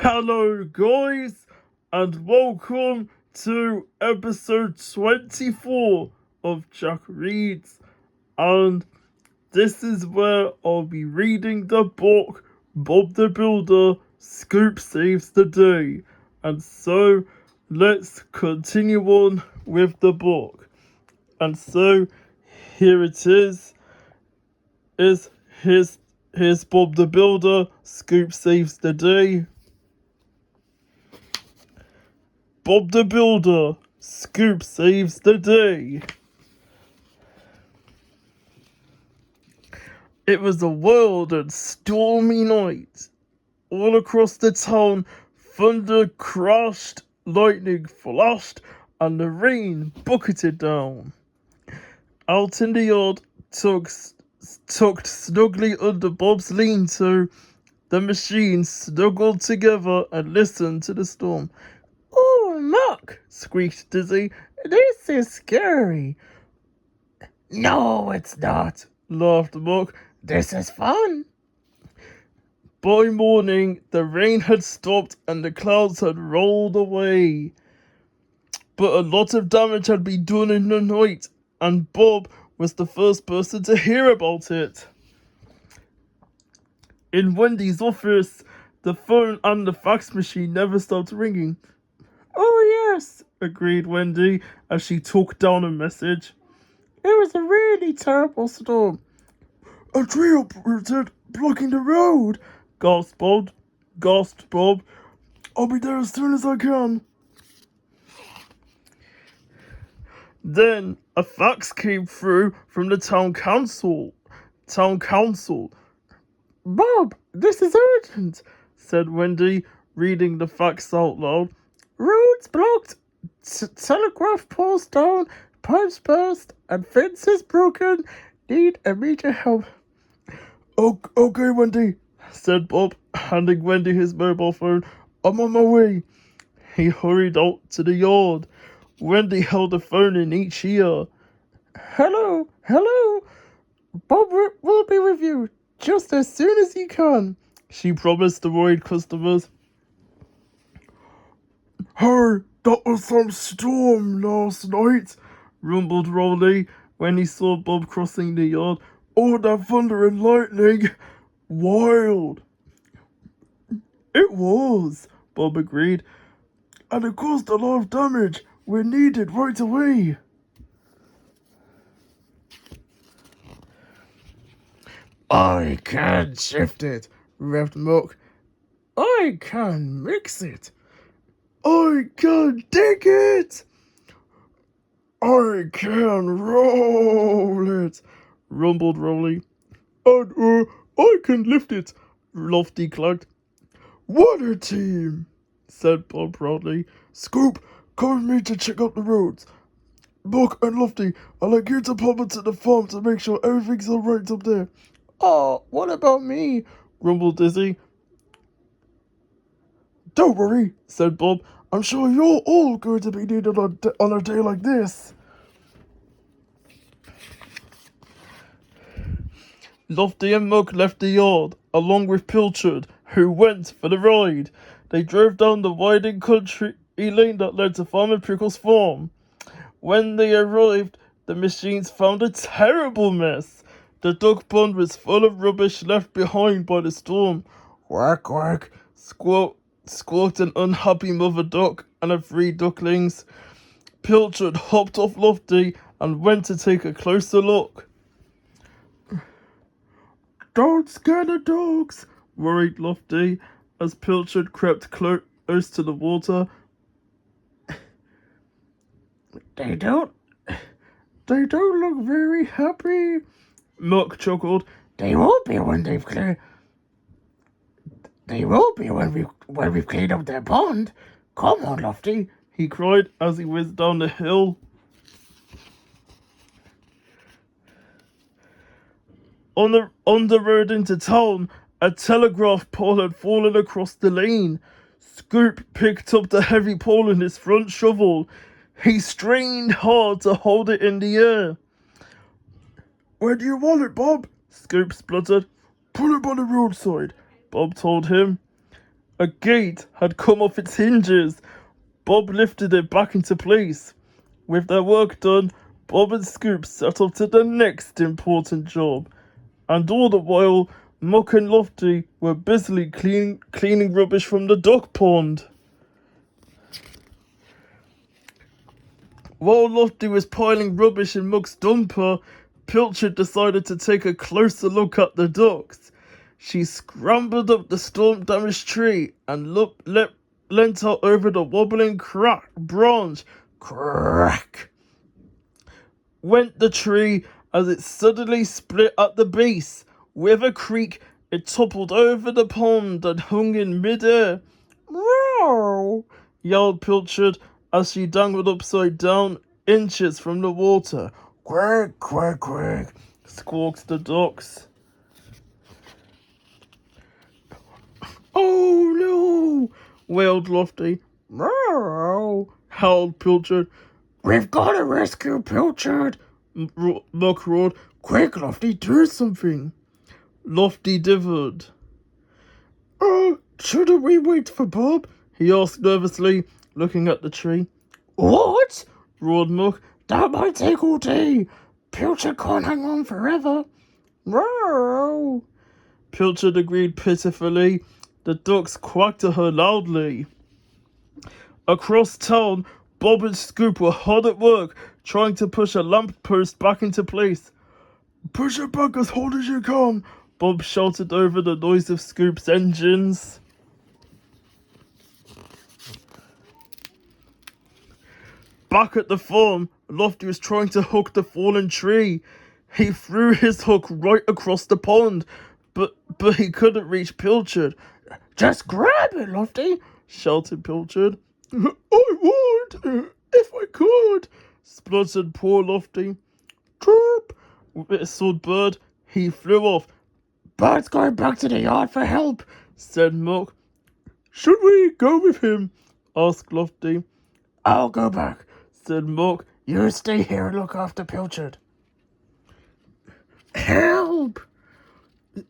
Hello, guys, and welcome to episode 24 of Jack Reads. And this is where I'll be reading the book Bob the Builder Scoop Saves the Day. And so let's continue on with the book. And so here it is here's Bob the Builder Scoop Saves the Day. Bob the Builder, Scoop saves the day. It was a wild and stormy night. All across the town, thunder crashed, lightning flashed, and the rain bucketed down. Out in the yard, tucked snugly under Bob's lean-to, the machines snuggled together and listened to the storm. "Oh, look!" squeaked Dizzy. "This is scary." "No, it's not," laughed Muck. "This is fun." By morning, the rain had stopped and the clouds had rolled away. But a lot of damage had been done in the night, and Bob was the first person to hear about it. In Wendy's office, the phone and the fax machine never stopped ringing. "Oh, yes," agreed Wendy as she took down a message. "It was a really terrible storm." "A tree uprooted, blocking the road," gasped Bob. "I'll be there as soon as I can." Then a fax came through from the town council. "Bob, this is urgent," said Wendy, reading the fax out loud. "Roads blocked, telegraph poles down, pipes burst, and fences broken. Need immediate help." Okay, Wendy," said Bob, handing Wendy his mobile phone. "I'm on my way." He hurried out to the yard. Wendy held the phone in each ear. Hello. Bob will be with you just as soon as he can," she promised the worried customers. "Hey, that was some storm last night," rumbled Rolly when he saw Bob crossing the yard. "All that thunder and lightning. Wild." "It was," Bob agreed. "And it caused a lot of damage. We're needed right away." "I can shift it," revved Muck. "I can mix it." "I can dig it." "I can roll it," rumbled Rolly. "And I can lift it," Lofty clucked. "What a team," said Bob proudly. "Scoop, come with me to check out the roads. Buck and Lofty, I'd like you to pop into the farm to make sure everything's alright up there." "Oh, what about me?" grumbled Dizzy. "Don't worry," said Bob. "I'm sure you're all going to be needed on a day like this." Lofty and Mug left the yard, along with Pilchard, who went for the ride. They drove down the winding country lane that led to Farmer Prickle's farm. When they arrived, the machines found a terrible mess. The duck pond was full of rubbish left behind by the storm. "Quack, quack," squawked an unhappy mother duck and her 3 ducklings. Pilchard hopped off Lofty and went to take a closer look. "Don't scare the dogs," worried Lofty as Pilchard crept close to the water. They don't look very happy," Muck chuckled. They will be when we've cleaned up their pond. Come on, Lofty," he cried as he whizzed down the hill. On the road into town, a telegraph pole had fallen across the lane. Scoop picked up the heavy pole in his front shovel. He strained hard to hold it in the air. "Where do you want it, Bob?" Scoop spluttered. "Put it by the roadside," Bob told him. A gate had come off its hinges. Bob lifted it back into place. With their work done, Bob and Scoop set off to the next important job. And all the while, Muck and Lofty were busily cleaning rubbish from the duck pond. While Lofty was piling rubbish in Muck's dumper, Pilchard decided to take a closer look at the ducks. She scrambled up the storm-damaged tree and leant out over the wobbling branch. Crack! Went the tree as it suddenly split at the base. With a creak, it toppled over the pond and hung in midair. Meow! Yelled Pilchard as she dangled upside down, inches from the water. Quack, quack, quack, squawked the ducks. Oh no! Wailed Lofty. Meow! Howled Pilchard. We've got to rescue Pilchard! Muck roared. Quick, Lofty, do something! Lofty differed. Shouldn't we wait for Bob? He asked nervously, looking at the tree. What? Roared Muck. That might take all day. Pilchard can't hang on forever. Meow! Pilchard agreed pitifully. The ducks quacked at her loudly. Across town, Bob and Scoop were hard at work, trying to push a lamppost back into place. Push it back as hard as you can, Bob shouted over the noise of Scoop's engines. Back at the farm, Lofty was trying to hook the fallen tree. He threw his hook right across the pond, but he couldn't reach Pilchard. Just grab it, Lofty, shouted Pilchard. I would, if I could, spluttered poor Lofty. Chirp, whistled Bird. He flew off. Bird's going back to the yard for help, said Muck. Should we go with him? Asked Lofty. I'll go back, said Muck. You stay here and look after Pilchard. Help!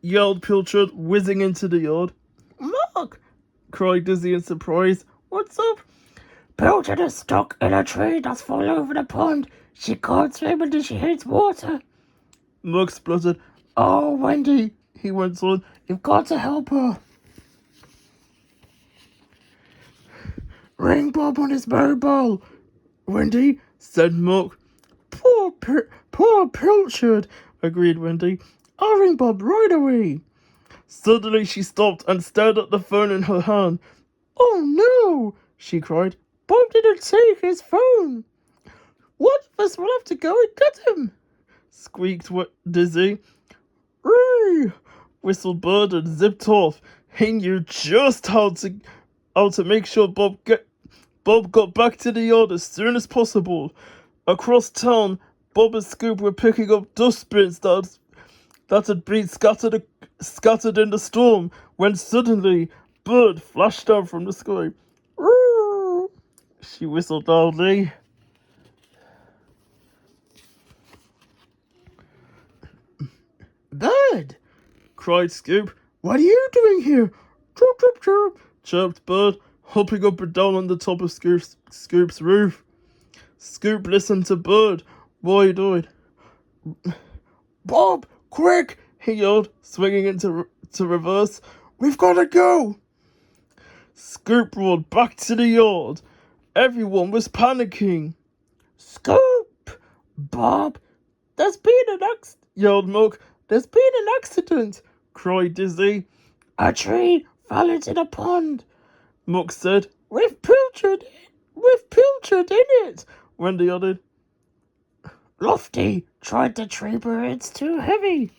Yelled Pilchard, whizzing into the yard. Muck! Cried Dizzy in surprise. What's up? Pilchard is stuck in a tree that's fallen over the pond. She can't swim until she hits water. Muck spluttered. Oh, Wendy, he went on. You've got to help her. Ring Bob on his mobile, Wendy, said Muck. Poor Pilchard, agreed Wendy. I'll ring Bob right away. Suddenly she stopped and stared at the phone in her hand. Oh no, she cried. Bob didn't take his phone. One of us will have to go and get him, squeaked Dizzy. Ree! Whistled Bird and zipped off. He knew just how to make sure Bob got back to the yard as soon as possible. Across town, Bob and Scoop were picking up dustbins that had been scattered in the storm, when suddenly Bird flashed down from the sky. Roo! She whistled loudly. Bird! Cried Scoop. What are you doing here? Chirp, chirp, chirp, chirped Bird, hopping up and down on the top of Scoop's roof. Scoop listened to Bird, wide-eyed. Bob, quick! He yelled, swinging into reverse. We've got to go! Scoop roared back to the yard. Everyone was panicking. Scoop! Bob! There's been an accident, yelled Muck. There's been an accident, cried Dizzy. A tree fell into the pond, Muck said. With Pilchard in it, Wendy added. Lofty tried the tree, but it's too heavy.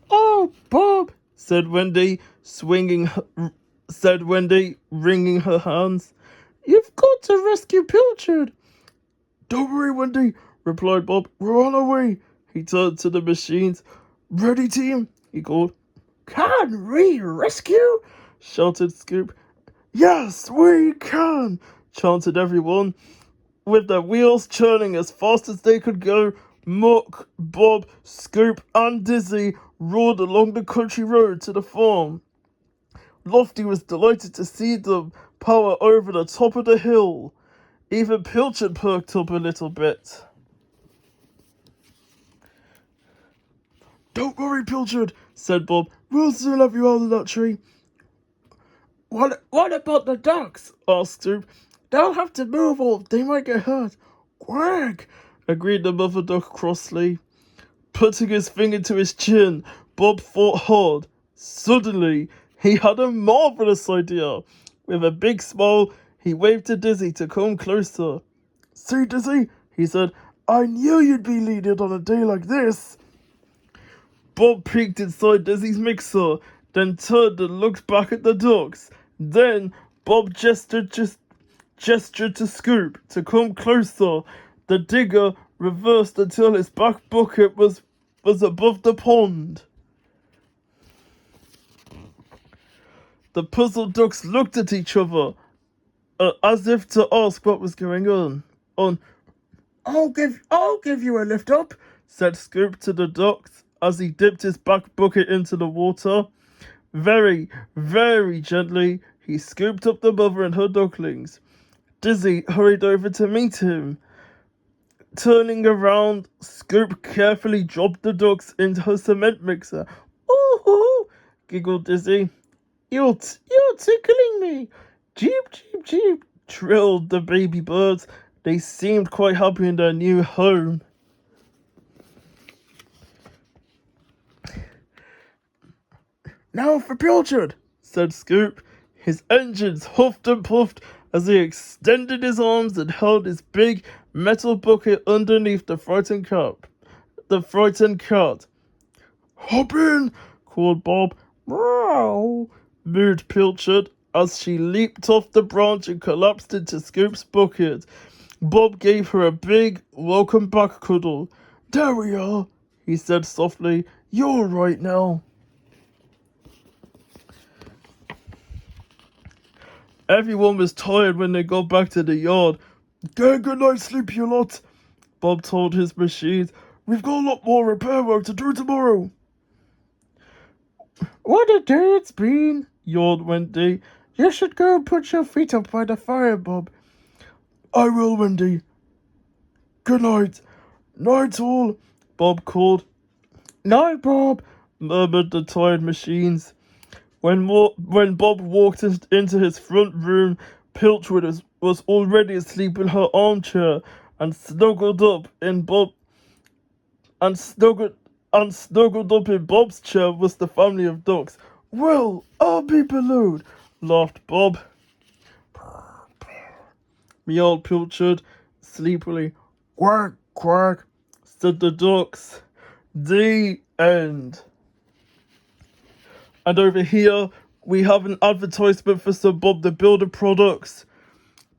Oh, Bob, said Wendy, wringing her hands. You've got to rescue Pilchard. Don't worry, Wendy, replied Bob. We're on our way. He turned to the machines. Ready, team? He called. Can we rescue? Shouted Scoop. Yes, we can, chanted everyone. With their wheels churning as fast as they could go, Muck, Bob, Scoop and Dizzy roared along the country road to the farm. Lofty was delighted to see them power over the top of the hill. Even Pilchard perked up a little bit. "Don't worry, Pilchard," said Bob. "We'll soon have you out of that tree." What about the ducks?" asked Scoop. "They'll have to move or they might get hurt." "Quack!" agreed the mother duck crossly. Putting his finger to his chin, Bob thought hard. Suddenly, he had a marvelous idea. With a big smile, he waved to Dizzy to come closer. "See, Dizzy," he said, "I knew you'd be needed on a day like this." Bob peeked inside Dizzy's mixer, then turned and looked back at the ducks. Then Bob gestured to Scoop to come closer. The digger reversed until his back bucket was above the pond. The puzzled ducks looked at each other, as if to ask what was going on. I'll give you a lift up," said Scoop to the ducks as he dipped his back bucket into the water. Very, very gently, he scooped up the mother and her ducklings. Dizzy hurried over to meet him. Turning around, Scoop carefully dropped the ducks into her cement mixer. "Ooh!" giggled Dizzy. You're tickling me." "Jeep, jeep, jeep," trilled the baby birds. They seemed quite happy in their new home. "Now for Pilchard," said Scoop. His engines huffed and puffed as he extended his arms and held his big metal bucket underneath the frightened cat. "Hop in," called Bob. "Meow," mooed Pilchard as she leaped off the branch and collapsed into Scoop's bucket. Bob gave her a big welcome back cuddle. "There we are," he said softly. "You're right now." Everyone was tired when they got back to the yard. "Get a good night's sleep, you lot," Bob told his machines. "We've got a lot more repair work to do tomorrow." "What a day it's been," yawned Wendy. "You should go and put your feet up by the fire, Bob." "I will, Wendy. Good night." "Night all," Bob called. "Night, Bob," murmured the tired machines. When Bob walked into his front room, Pilchard was already asleep in her armchair, and snuggled up in Bob's chair was the family of ducks. "Well, I'll be below," laughed Bob. Meowed Pilchard sleepily. "Quack, quack," said the ducks. The end. And over here, we have an advertisement for some Bob the Builder products.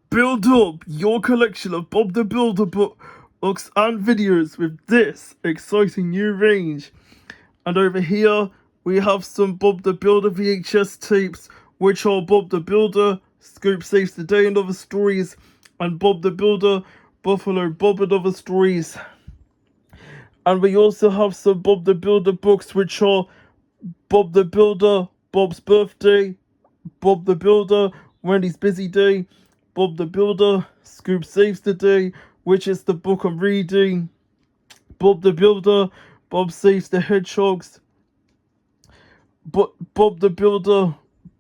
Build up your collection of Bob the Builder books and videos with this exciting new range. And over here, we have some Bob the Builder VHS tapes, which are Bob the Builder, Scoop Saves the Day and Other Stories, and Bob the Builder, Buffalo Bob and Other Stories. And we also have some Bob the Builder books, which are Bob the Builder, Bob's Birthday, Bob the Builder, Wendy's Busy Day, Bob the Builder, Scoop Saves the Day, which is the book I'm reading, Bob the Builder, Bob Saves the Hedgehogs, Bob the Builder,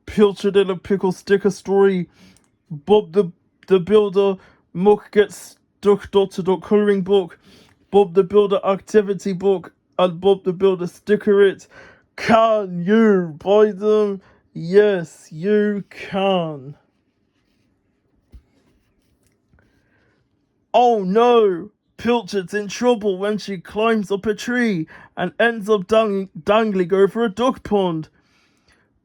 Pilchard in a Pickle sticker story, Bob the Builder, Muck Gets Stuck Dot coloring book, Bob the Builder activity book, and Bob the Builder sticker it. Can you buy them? Yes, you can. Oh no! Pilchard's in trouble when she climbs up a tree and ends up dangling over a duck pond.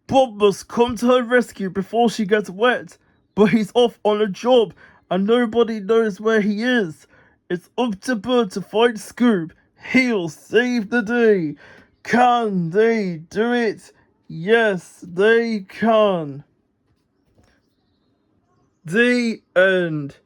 Bob must come to her rescue before she gets wet, but he's off on a job and nobody knows where he is. It's up to Bert to find Scoop. He'll save the day. Can they do it? Yes, they can. The end.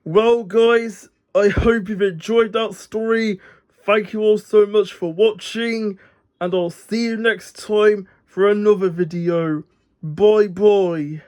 Well, guys, I hope you've enjoyed that story. Thank you all so much for watching, and I'll see you next time for another video. Bye bye.